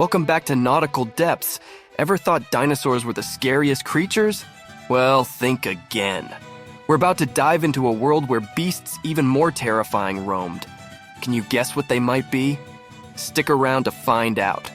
Welcome back to Nautical Depths. Ever thought dinosaurs were the scariest creatures? Well, think again. We're about to dive into a world where beasts even more terrifying roamed. Can you guess what they might be? Stick around to find out.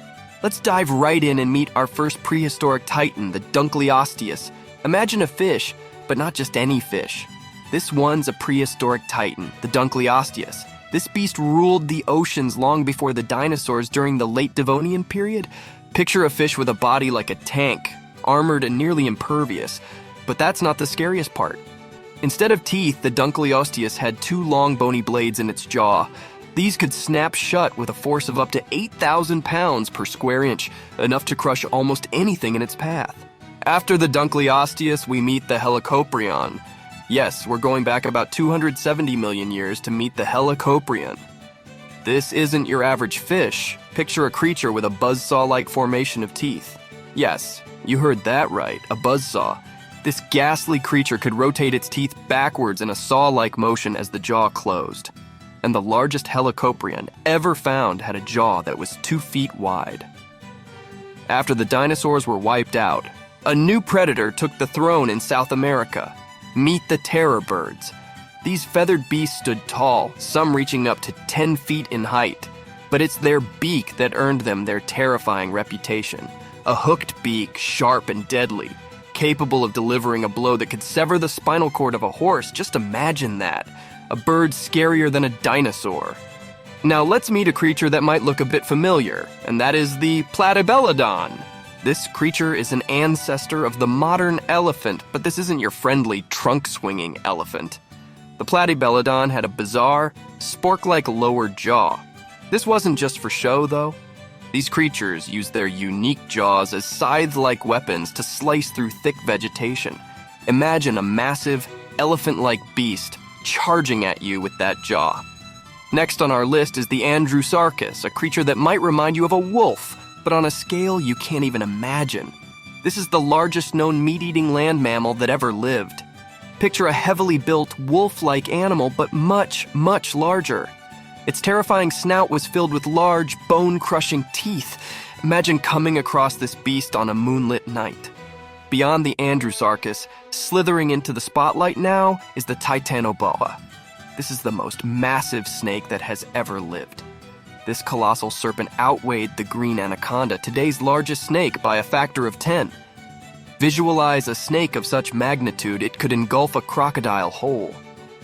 Let's dive right in and meet our first prehistoric titan, the Dunkleosteus. Imagine a fish, but not just any fish. This one's a prehistoric titan, the Dunkleosteus. This beast ruled the oceans long before the dinosaurs during the late Devonian period. Picture a fish with a body like a tank, armored and nearly impervious. But that's not the scariest part. Instead of teeth, the Dunkleosteus had two long bony blades in its jaw. These could snap shut with a force of up to 8,000 pounds per square inch, enough to crush almost anything in its path. After the Dunkleosteus, we meet the Helicoprion. Yes, we're going back about 270 million years to meet the Helicoprion. This isn't your average fish. Picture a creature with a buzzsaw-like formation of teeth. Yes, you heard that right, a buzzsaw. This ghastly creature could rotate its teeth backwards in a saw-like motion as the jaw closed. And the largest Helicoprion ever found had a jaw that was 2 feet wide. After the dinosaurs were wiped out, a new predator took the throne in South America. Meet the terror birds. These feathered beasts stood tall, some reaching up to 10 feet in height. But it's their beak that earned them their terrifying reputation. A hooked beak, sharp and deadly, capable of delivering a blow that could sever the spinal cord of a horse. Just imagine that. A bird scarier than a dinosaur. Now let's meet a creature that might look a bit familiar, and that is the Platybelodon. This creature is an ancestor of the modern elephant, but this isn't your friendly trunk-swinging elephant. The Platybelodon had a bizarre, spork-like lower jaw. This wasn't just for show, though. These creatures used their unique jaws as scythe-like weapons to slice through thick vegetation. Imagine a massive, elephant-like beast charging at you with that jaw. Next on our list is the Andrewsarchus, a creature that might remind you of a wolf, but on a scale you can't even imagine. This is the largest known meat-eating land mammal that ever lived. Picture a heavily built, wolf-like animal, but much, much larger. Its terrifying snout was filled with large, bone-crushing teeth. Imagine coming across this beast on a moonlit night. Beyond the Andrewsarchus, slithering into the spotlight now, is the Titanoboa. This is the most massive snake that has ever lived. This colossal serpent outweighed the green anaconda, today's largest snake, by a factor of 10. Visualize a snake of such magnitude, it could engulf a crocodile whole.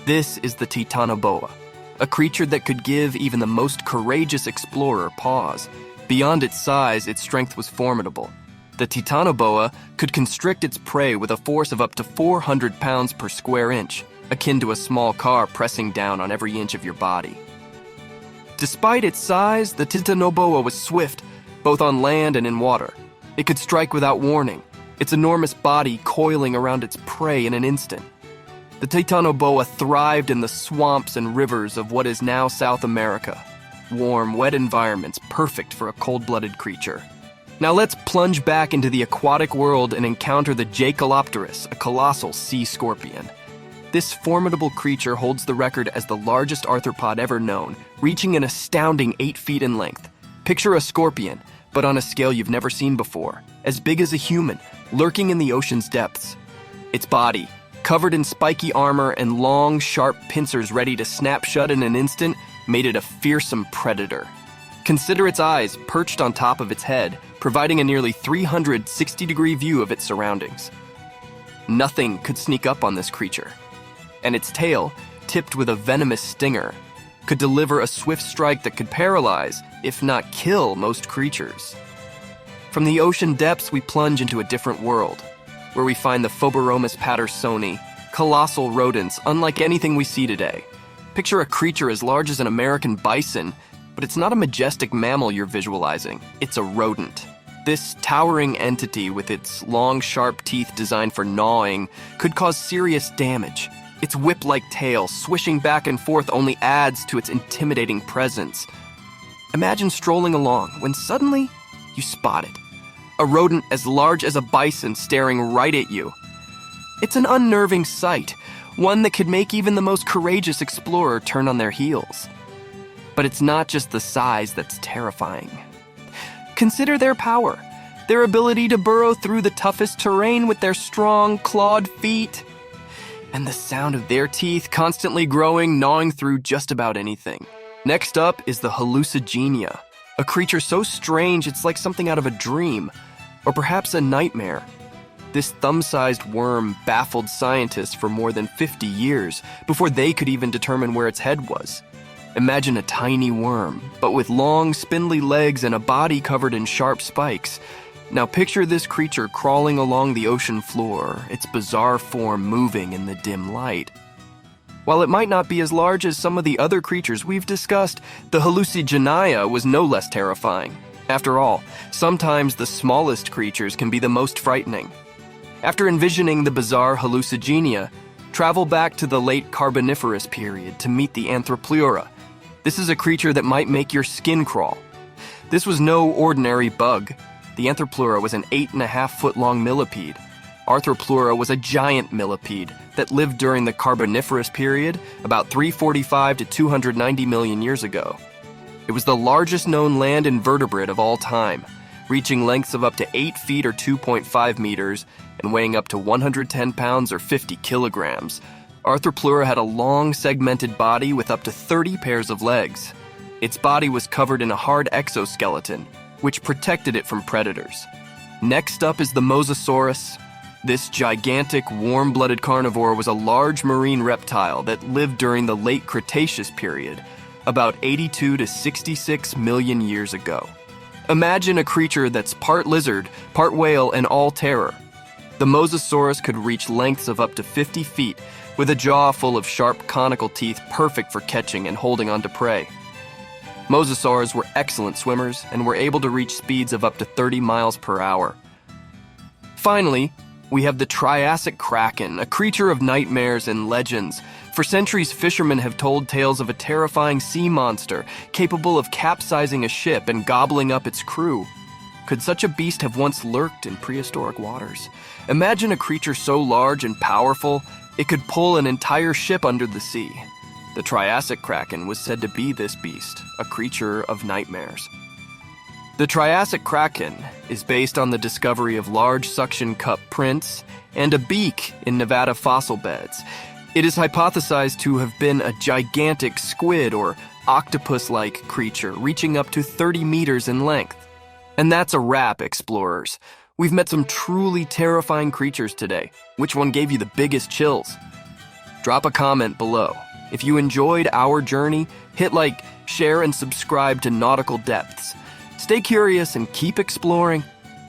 This is the Titanoboa, a creature that could give even the most courageous explorer pause. Beyond its size, its strength was formidable. The Titanoboa could constrict its prey with a force of up to 400 pounds per square inch, akin to a small car pressing down on every inch of your body. Despite its size, the Titanoboa was swift, both on land and in water. It could strike without warning, its enormous body coiling around its prey in an instant. The Titanoboa thrived in the swamps and rivers of what is now South America. Warm, wet environments, perfect for a cold-blooded creature. Now let's plunge back into the aquatic world and encounter the Jacalopterus, a colossal sea scorpion. This formidable creature holds the record as the largest arthropod ever known, reaching an astounding 8 feet in length. Picture a scorpion, but on a scale you've never seen before, as big as a human, lurking in the ocean's depths. Its body, covered in spiky armor and long, sharp pincers ready to snap shut in an instant, made it a fearsome predator. Consider its eyes perched on top of its head, providing a nearly 360-degree view of its surroundings. Nothing could sneak up on this creature. And its tail, tipped with a venomous stinger, could deliver a swift strike that could paralyze, if not kill, most creatures. From the ocean depths, we plunge into a different world, where we find the Phoboromus pattersoni, colossal rodents unlike anything we see today. Picture a creature as large as an American bison, but it's not a majestic mammal you're visualizing, it's a rodent. This towering entity with its long, sharp teeth designed for gnawing could cause serious damage. Its whip-like tail, swishing back and forth, only adds to its intimidating presence. Imagine strolling along when suddenly you spot it. A rodent as large as a bison staring right at you. It's an unnerving sight, one that could make even the most courageous explorer turn on their heels. But it's not just the size that's terrifying. Consider their power, their ability to burrow through the toughest terrain with their strong, clawed feet, and the sound of their teeth constantly growing, gnawing through just about anything. Next up is the hallucigenia, a creature so strange it's like something out of a dream, or perhaps a nightmare. This thumb-sized worm baffled scientists for more than 50 years before they could even determine where its head was. Imagine a tiny worm, but with long, spindly legs and a body covered in sharp spikes. Now picture this creature crawling along the ocean floor, its bizarre form moving in the dim light. While it might not be as large as some of the other creatures we've discussed, the hallucigenia was no less terrifying. After all, sometimes the smallest creatures can be the most frightening. After envisioning the bizarre hallucigenia, travel back to the late Carboniferous period to meet the Anthropleura. This is a creature that might make your skin crawl. This was no ordinary bug. The Anthropleura was an 8.5-foot-long millipede. Arthropleura was a giant millipede that lived during the Carboniferous period, about 345 to 290 million years ago. It was the largest known land invertebrate of all time, reaching lengths of up to 8 feet or 2.5 meters and weighing up to 110 pounds or 50 kilograms. Arthropleura had a long, segmented body with up to 30 pairs of legs. Its body was covered in a hard exoskeleton, which protected it from predators. Next up is the Mosasaurus. This gigantic, warm-blooded carnivore was a large marine reptile that lived during the late Cretaceous period, about 82 to 66 million years ago. Imagine a creature that's part lizard, part whale, and all terror. The Mosasaurus could reach lengths of up to 50 feet, with a jaw full of sharp conical teeth perfect for catching and holding onto prey. Mosasaurs were excellent swimmers and were able to reach speeds of up to 30 miles per hour. Finally, we have the Triassic Kraken, a creature of nightmares and legends. For centuries, fishermen have told tales of a terrifying sea monster capable of capsizing a ship and gobbling up its crew. Could such a beast have once lurked in prehistoric waters? Imagine a creature so large and powerful, it could pull an entire ship under the sea. The Triassic Kraken was said to be this beast, a creature of nightmares. The Triassic Kraken is based on the discovery of large suction cup prints and a beak in Nevada fossil beds. It is hypothesized to have been a gigantic squid or octopus-like creature reaching up to 30 meters in length. And that's a wrap, explorers. We've met some truly terrifying creatures today. Which one gave you the biggest chills? Drop a comment below. If you enjoyed our journey, hit like, share, and subscribe to Nautical Depths. Stay curious and keep exploring.